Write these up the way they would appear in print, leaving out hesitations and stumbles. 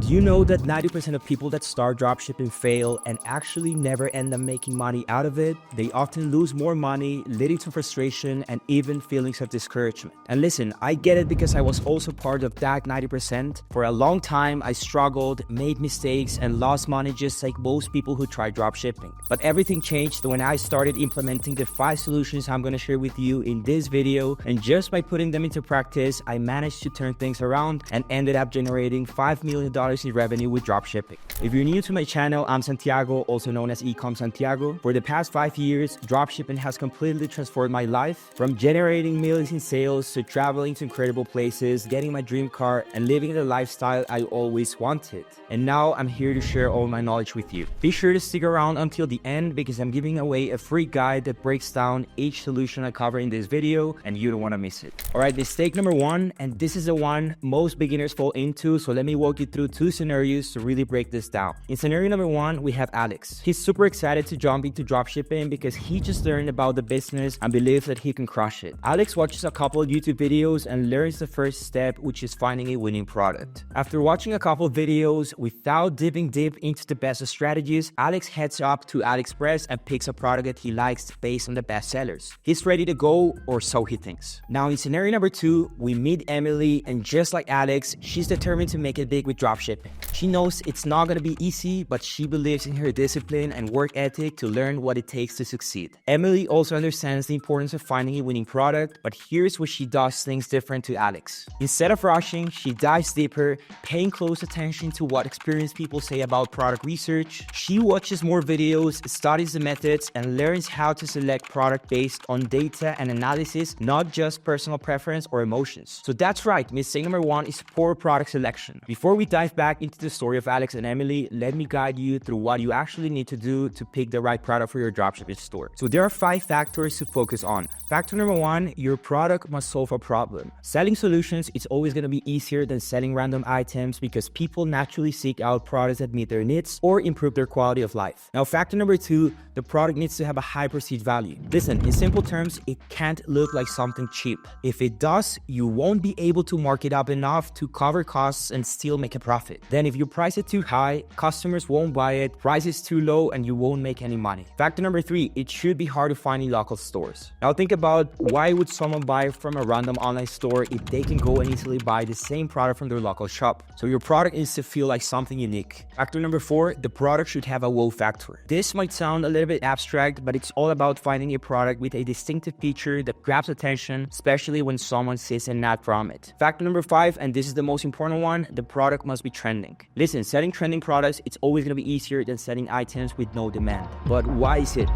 Did you know that 90% of people that start dropshipping fail and actually never end up making money out of it? They often lose more money, leading to frustration and even feelings of discouragement. And listen, I get it because I was also part of that 90%. For a long time, I struggled, made mistakes, and lost money just like most people who try dropshipping. But everything changed when I started implementing the 5 solutions I'm going to share with you in this video. And just by putting them into practice, I managed to turn things around and ended up generating $5 million in revenue with dropshipping. If you're new to my channel, I'm Santiago, also known as eCommerce Santiago. For the past 5 years, dropshipping has completely transformed my life, from generating millions in sales to traveling to incredible places, getting my dream car, and living the lifestyle I always wanted. And now I'm here to share all my knowledge with you. Be sure to stick around until the end because I'm giving away a free guide that breaks down each solution I cover in this video, and you don't want to miss it. Alright, mistake number 1, and this is the one most beginners fall into, so let me walk you through 2 scenarios to really break this down. In scenario number 1, we have Alex. He's super excited to jump into dropshipping because he just learned about the business and believes that he can crush it. Alex watches a couple of YouTube videos and learns the first step, which is finding a winning product. After watching a couple of videos without dipping deep into the best strategies, Alex heads up to AliExpress and picks a product that he likes based on the best sellers. He's ready to go, or so he thinks. Now in scenario number 2, we meet Emily, and just like Alex, she's determined to make it big with dropshipping. She knows it's not going to be easy, but she believes in her discipline and work ethic to learn what it takes to succeed. Emily also understands the importance of finding a winning product, but here's where she does things different to Alex. Instead of rushing, she dives deeper, paying close attention to what experienced people say about product research. She watches more videos, studies the methods, and learns how to select product based on data and analysis, not just personal preference or emotions. So that's right, mistake number 1 is poor product selection. Before we dive back into the story of Alex and Emily, let me guide you through what you actually need to do to pick the right product for your dropshipping store. So there are 5 factors to focus on. Factor number 1, your product must solve a problem. Selling solutions is always going to be easier than selling random items because people naturally seek out products that meet their needs or improve their quality of life. Now, factor number 2, the product needs to have a high perceived value. Listen, in simple terms, it can't look like something cheap. If it does, you won't be able to mark it up enough to cover costs and still make a profit. Then if you price it too high, customers won't buy it, price is too low, and you won't make any money. Factor number 3, it should be hard to find in local stores. Now think about, why would someone buy from a random online store if they can go and easily buy the same product from their local shop? So your product needs to feel like something unique. Factor number 4, the product should have a wow factor. This might sound a little bit abstract, but it's all about finding a product with a distinctive feature that grabs attention, especially when someone sees an ad from it. Factor number 5, and this is the most important one, the product must be trending. Listen, selling trending products, it's always going to be easier than selling items with no demand. But why is it?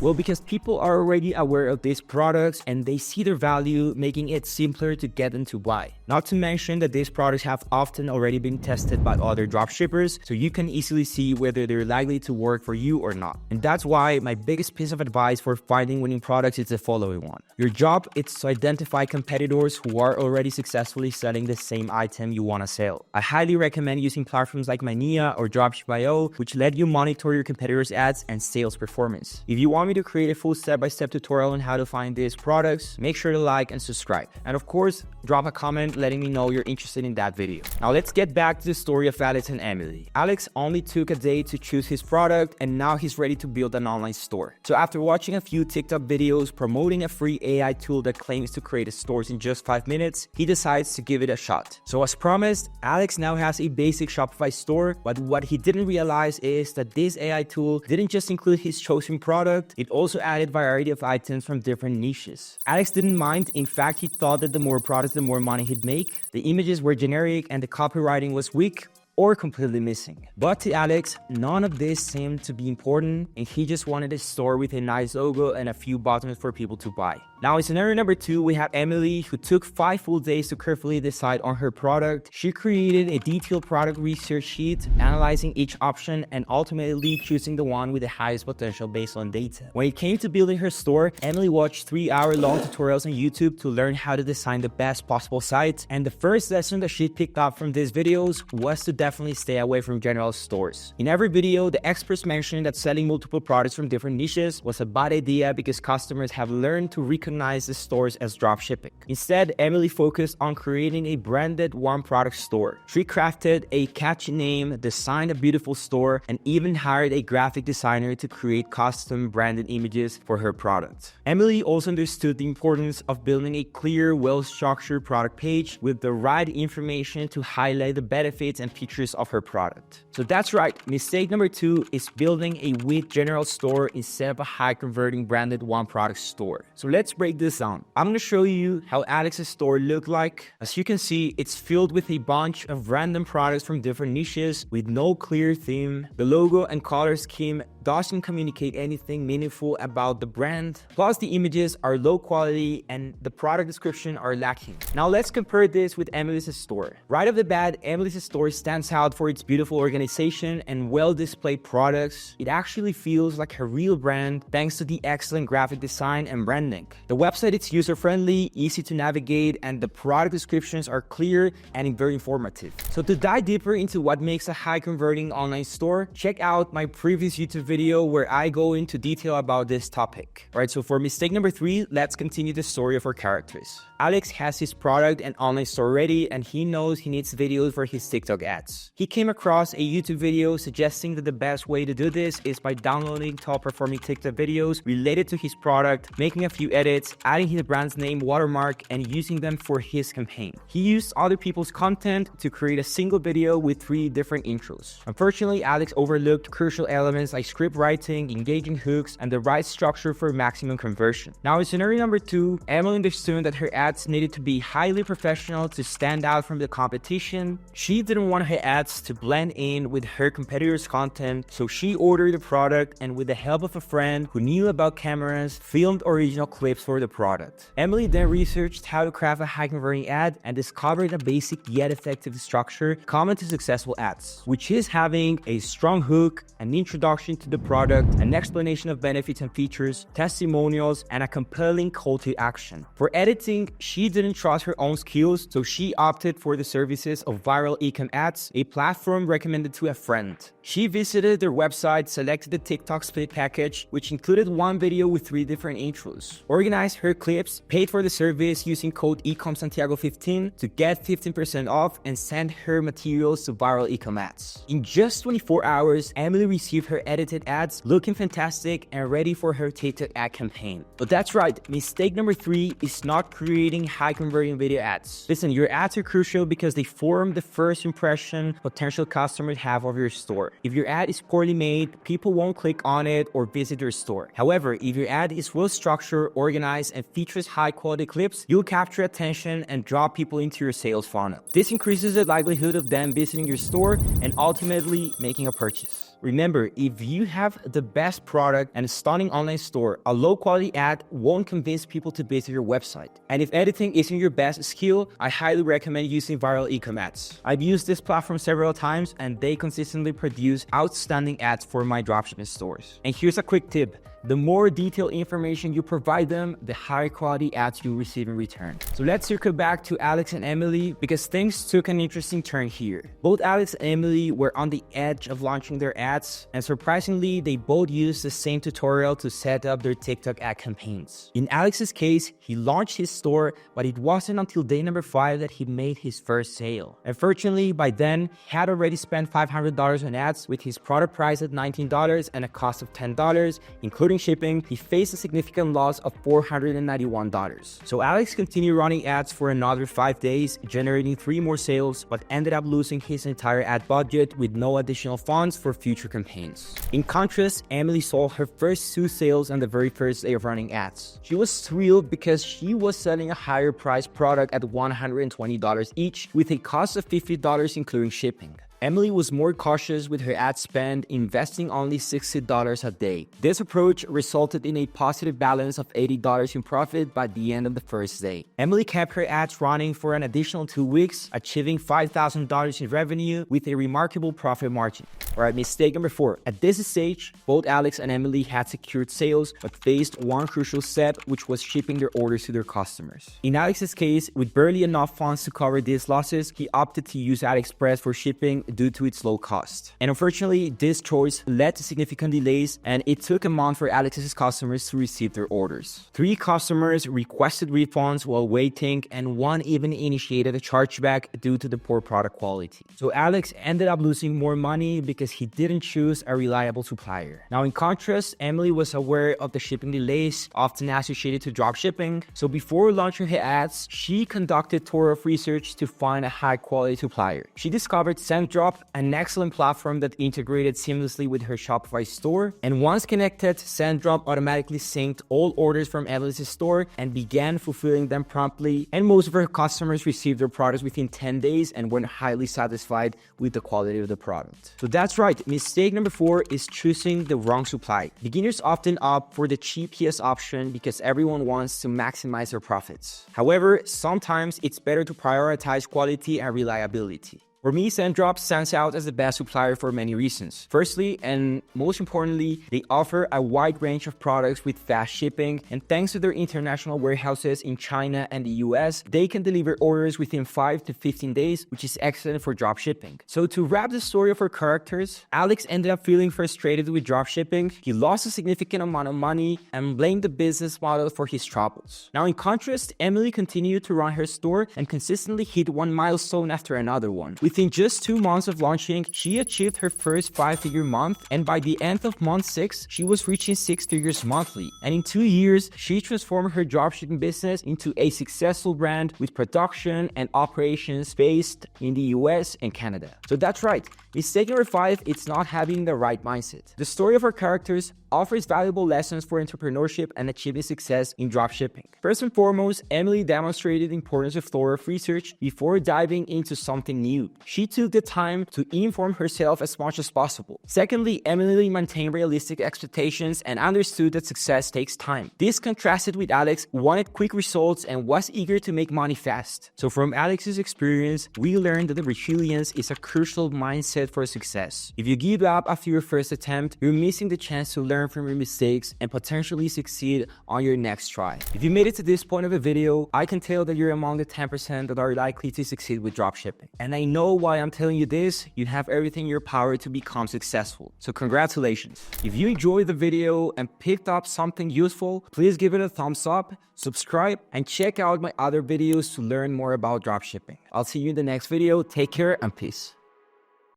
Well, because people are already aware of these products and they see their value, making it simpler to get them to buy. Not to mention that these products have often already been tested by other dropshippers, so you can easily see whether they're likely to work for you or not. And that's why my biggest piece of advice for finding winning products is the following one. Your job is to identify competitors who are already successfully selling the same item you want to sell. I highly recommend using platforms like Mania or Dropshipping, which let you monitor your competitors' ads and sales performance. If you want me to create a full step-by-step tutorial on how to find these products, make sure to like and subscribe. And of course, drop a comment letting me know you're interested in that video. Now let's get back to the story of Alex and Emily. Alex only took a day to choose his product, and now he's ready to build an online store. So after watching a few TikTok videos promoting a free AI tool that claims to create stores in just 5 minutes, he decides to give it a shot. So as promised, Alex now has a basic Shopify store, but what he didn't realize is that this AI tool didn't just include his chosen product, it also added variety of items from different niches. Alex didn't mind. In fact, he thought that the more products, the more money he'd make. The images were generic and the copywriting was weak or completely missing. But to Alex, none of this seemed to be important, and he just wanted a store with a nice logo and a few buttons for people to buy. Now in scenario number 2, we have Emily, who took 5 full days to carefully decide on her product. She created a detailed product research sheet, analyzing each option and ultimately choosing the one with the highest potential based on data. When it came to building her store, Emily watched 3-hour-long tutorials on YouTube to learn how to design the best possible site, and the first lesson that she picked up from these videos was to definitely stay away from general stores. In every video, the experts mentioned that selling multiple products from different niches was a bad idea because customers have learned to recognize recognize the stores as dropshipping. Instead, Emily focused on creating a branded one-product store. She crafted a catchy name, designed a beautiful store, and even hired a graphic designer to create custom branded images for her product. Emily also understood the importance of building a clear, well-structured product page with the right information to highlight the benefits and features of her product. So that's right, mistake number 2 is building a weak general store instead of a high-converting branded one-product store. So let's break this down. I'm going to show you how Alex's store looked like. As you can see, it's filled with a bunch of random products from different niches with no clear theme. The logo and color scheme doesn't communicate anything meaningful about the brand. Plus, the images are low quality and the product description are lacking. Now let's compare this with Emily's store. Right off the bat, Emily's store stands out for its beautiful organization and well-displayed products. It actually feels like a real brand thanks to the excellent graphic design and branding. The website is user-friendly, easy to navigate, and the product descriptions are clear and very informative. So to dive deeper into what makes a high-converting online store, check out my previous YouTube video where I go into detail about this topic. Alright, so for mistake number 3, let's continue the story of our characters. Alex has his product and online store ready, and he knows he needs videos for his TikTok ads. He came across a YouTube video suggesting that the best way to do this is by downloading top-performing TikTok videos related to his product, making a few edits, adding his brand's name watermark, and using them for his campaign. He used other people's content to create a single video with 3 different intros. Unfortunately, Alex overlooked crucial elements like script writing, engaging hooks, and the right structure for maximum conversion. Now in scenario number 2, Emily understood that her ads needed to be highly professional to stand out from the competition. She didn't want her ads to blend in with her competitors' content, so she ordered the product and with the help of a friend who knew about cameras, filmed original clips for the product. Emily then researched how to craft a high-converting ad and discovered a basic yet effective structure common to successful ads, which is having a strong hook, an introduction to the product, an explanation of benefits and features, testimonials, and a compelling call to action. For editing, she didn't trust her own skills, so she opted for the services of Viral eCom Ads, a platform recommended to a friend. She visited their website, selected the TikTok split package, which included 1 video with 3 different intros, organized her clips, paid for the service using code ECOMSantiago15 to get 15% off, and sent her materials to Viral eCom Ads. In just 24 hours, Emily received her edited ads looking fantastic and ready for her TikTok ad campaign. But that's right, mistake number 3 is not creating high-converting video ads. Listen, your ads are crucial because they form the first impression potential customers have of your store. If your ad is poorly made, people won't click on it or visit your store. However, if your ad is well-structured, organized, and features high-quality clips, you'll capture attention and draw people into your sales funnel. This increases the likelihood of them visiting your store and ultimately making a purchase. Remember, if you have the best product and a stunning online store, a low-quality ad won't convince people to visit your website. And if editing isn't your best skill, I highly recommend using Viral eCom Ads. I've used this platform several times and they consistently produce outstanding ads for my dropshipping stores. And here's a quick tip. The more detailed information you provide them, the higher quality ads you receive in return. So let's circle back to Alex and Emily because things took an interesting turn here. Both Alex and Emily were on the edge of launching their ads, and surprisingly, they both used the same tutorial to set up their TikTok ad campaigns. In Alex's case, he launched his store, but it wasn't until day number 5 that he made his first sale. Unfortunately, by then, he had already spent $500 on ads with his product price at $19 and a cost of $10, including shipping. He faced a significant loss of $491. So Alex continued running ads for another 5 days, generating 3 more sales, but ended up losing his entire ad budget with no additional funds for future campaigns. In contrast, Emily sold her first 2 sales on the very first day of running ads. She was thrilled because she was selling a higher priced product at $120 each with a cost of $50 including shipping. Emily was more cautious with her ad spend, investing only $60 a day. This approach resulted in a positive balance of $80 in profit by the end of the first day. Emily kept her ads running for an additional 2 weeks, achieving $5,000 in revenue with a remarkable profit margin. Alright, mistake number 4. At this stage, both Alex and Emily had secured sales but faced one crucial step, which was shipping their orders to their customers. In Alex's case, with barely enough funds to cover these losses, he opted to use AliExpress for shipping, due to its low cost. And unfortunately, this choice led to significant delays, and it took a month for Alex's customers to receive their orders. 3 customers requested refunds while waiting, and 1 even initiated a chargeback due to the poor product quality. So Alex ended up losing more money because he didn't choose a reliable supplier. Now, in contrast, Emily was aware of the shipping delays often associated to dropshipping. So before launching her ads, she conducted thorough research to find a high-quality supplier. She discovered SendDrop, an excellent platform that integrated seamlessly with her Shopify store. And once connected, SendDrop automatically synced all orders from Emily's store and began fulfilling them promptly. And most of her customers received their products within 10 days and were highly satisfied with the quality of the product. So that's right, mistake number 4 is choosing the wrong supply. Beginners often opt for the cheapest option because everyone wants to maximize their profits. However, sometimes it's better to prioritize quality and reliability. For me, SendDrop stands out as the best supplier for many reasons. Firstly, and most importantly, they offer a wide range of products with fast shipping, and thanks to their international warehouses in China and the US, they can deliver orders within 5 to 15 days, which is excellent for dropshipping. So to wrap the story of our characters, Alex ended up feeling frustrated with dropshipping. He lost a significant amount of money and blamed the business model for his troubles. Now, in contrast, Emily continued to run her store and consistently hit one milestone after another one. Within just 2 months of launching, she achieved her first 5-figure month, and by the end of month 6, she was reaching 6 figures monthly. And in 2 years, she transformed her dropshipping business into a successful brand with production and operations based in the US and Canada. So that's right, mistake number 5, it's not having the right mindset. The story of our characters offers valuable lessons for entrepreneurship and achieving success in dropshipping. First and foremost, Emily demonstrated the importance of thorough research before diving into something new. She took the time to inform herself as much as possible. Secondly, Emily maintained realistic expectations and understood that success takes time. This contrasted with Alex, who wanted quick results and was eager to make money fast. So from Alex's experience, we learned that resilience is a crucial mindset for success. If you give up after your first attempt, you're missing the chance to learn from your mistakes and potentially succeed on your next try. If you made it to this point of the video, I can tell that you're among the 10% that are likely to succeed with dropshipping. And I know why I'm telling you this. You have everything in your power to become successful. So congratulations. If you enjoyed the video and picked up something useful, please give it a thumbs up, subscribe, and check out my other videos to learn more about dropshipping. I'll see you in the next video. Take care and peace.